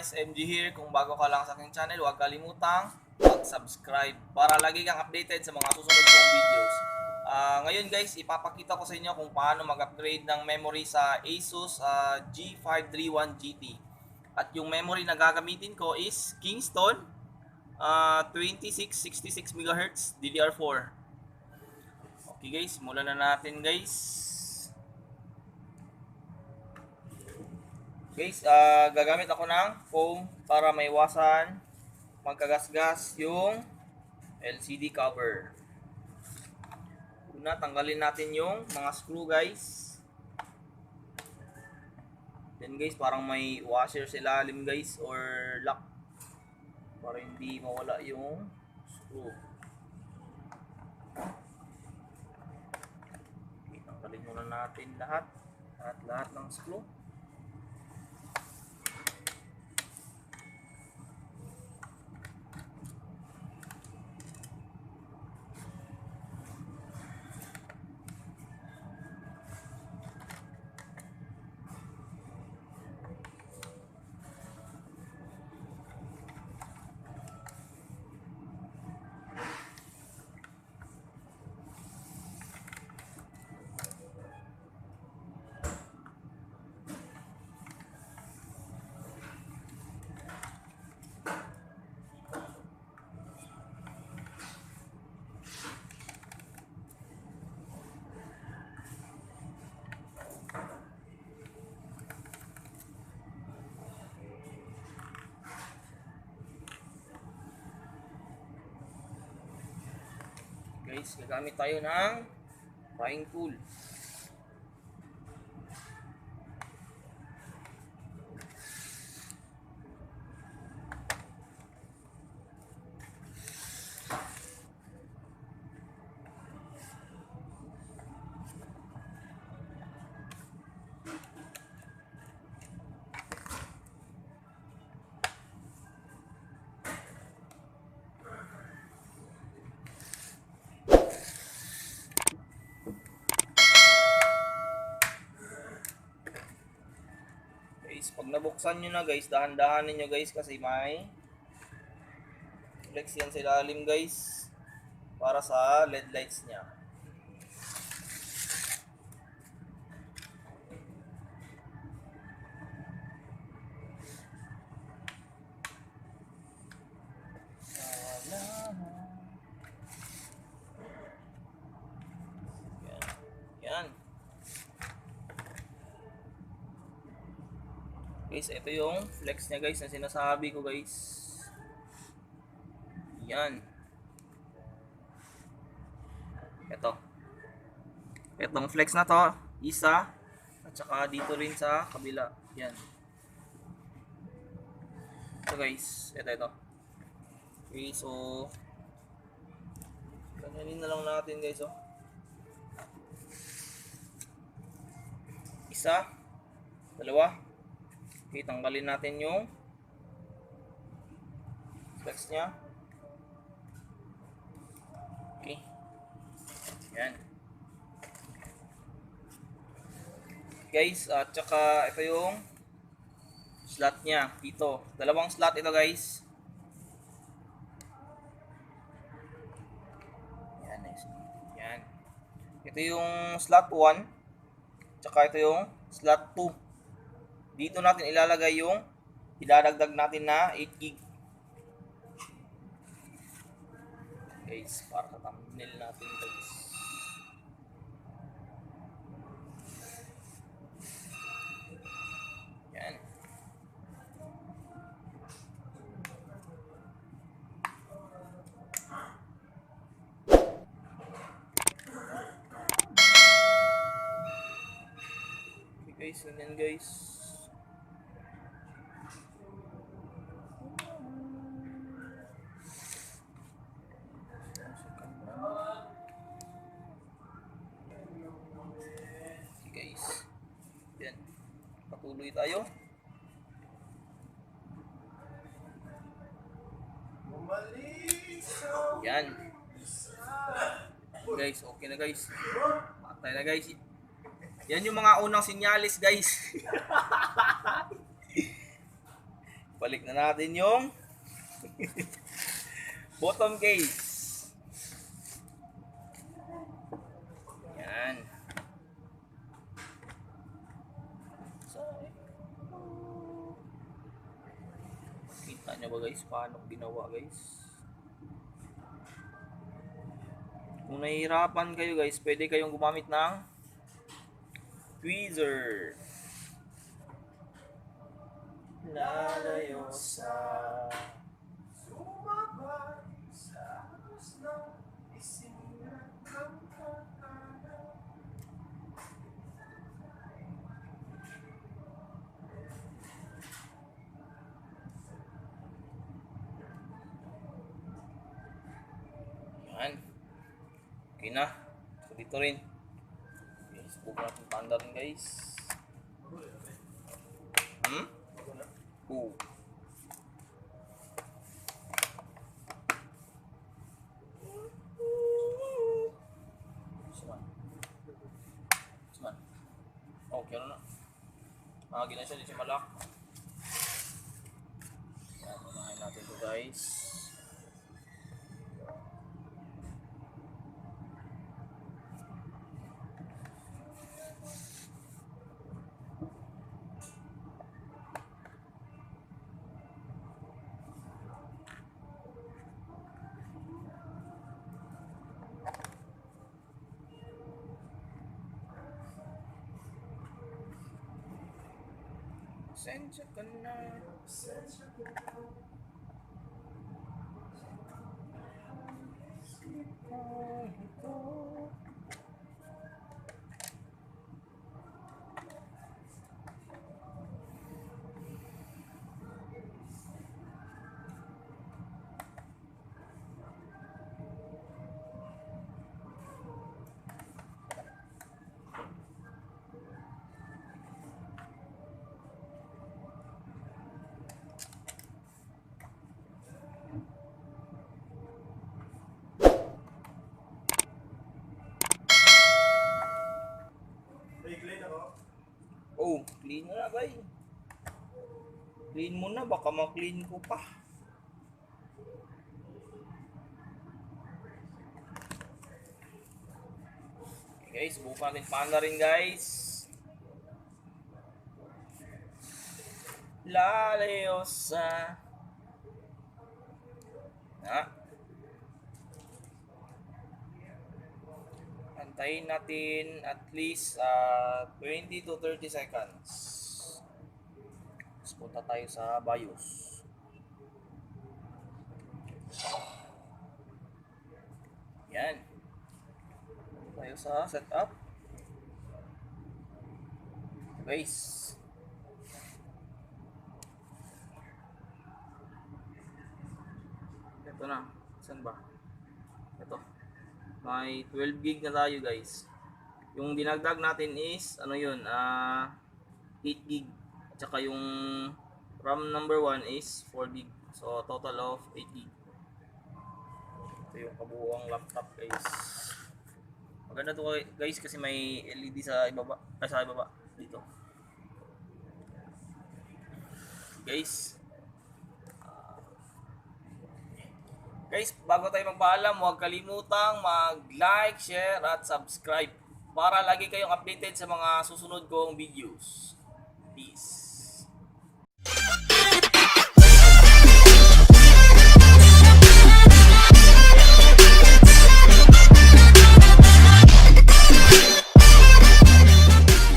guys, MG here. Kung bago ka lang sa aking channel, huwag kalimutang mag-subscribe para lagi kang updated sa mga susunod kong videos. Ngayon guys, ipapakita ko sa inyo kung paano mag-upgrade ng memory sa Asus G531 GT. At yung memory na gagamitin ko is Kingston 2666 MHz DDR4. Okay guys, simulan na natin guys. Guys, gagamit ako ng foam para maiwasan magkagasgas yung LCD cover. Una, tanggalin natin yung mga screw guys. Then guys, parang may washer sa ilalim guys or lock para hindi mawala yung screw. Okay, tanggalin muna natin lahat ng screw. Guys, gagamit tayo ng prying tool. Pag nabuksan nyo na guys, dahan-dahanin nyo guys kasi may flex yan sa ilalim guys para sa LED lights nya. Yan. Guys, ito yung flex niya guys na sinasabi ko guys. Yan. Itong flex na to, isa. At saka dito rin sa kabila. Yan. So guys, ito. Okay, so ganyanin na lang natin guys, oh. Isa, dalawa. Okay, tanggalin natin yung flex nya. Okay. Yan. Guys, at saka ito yung slot nya dito. Dalawang slot ito guys. Yan, nice. Yan. Ito yung slot 1. Tsaka ito yung slot 2. Dito natin ilalagay yung idadagdag natin na 8GB. Guys, para sa thumbnail natin guys. Yan. Okay guys, ganyan guys. Patuloy tayo. Yan. Guys, okay na guys. Patay na guys. Yan yung mga unang sinyalis guys. Balik na natin yung bottom case. Yan. So, kita nyo ba guys paano ginawa guys? Kung nahihirapan kayo guys, pwede kayong gumamit ng tweezer. Lalayo sa sumabay sa halos ng isinagkang kakanan. Yan. Okay na. So dito rin. Yes, buka natin panda rin guys. Oo. Suman. Okay na na. Gina siya dito malak. Yan, unahin natin ito guys. Pasensya ka na. Pasensya ka na. Oh, clean na bay. Clean mo na, baka ma-clean ko pa. Okay guys, buka natin panda rin guys. Lalayo sa antayin natin at least 20 to 30 seconds. Tapos punta tayo sa BIOS. Yan. Punta tayo sa setup. Guys. Ito na. Saan ba? Ito. May 12 gig na tayo guys. Yung dinagdag natin is ano yun, 8 gig. At saka yung RAM number 1 is 4 gig. So total of 8 gig. Ito yung kabuuang laptop guys. Maganda to guys kasi may LED sa ibaba, sa ibaba dito. Guys, bago tayo magpaalam, huwag kalimutang mag-like, share, at subscribe para lagi kayong updated sa mga susunod kong videos. Peace!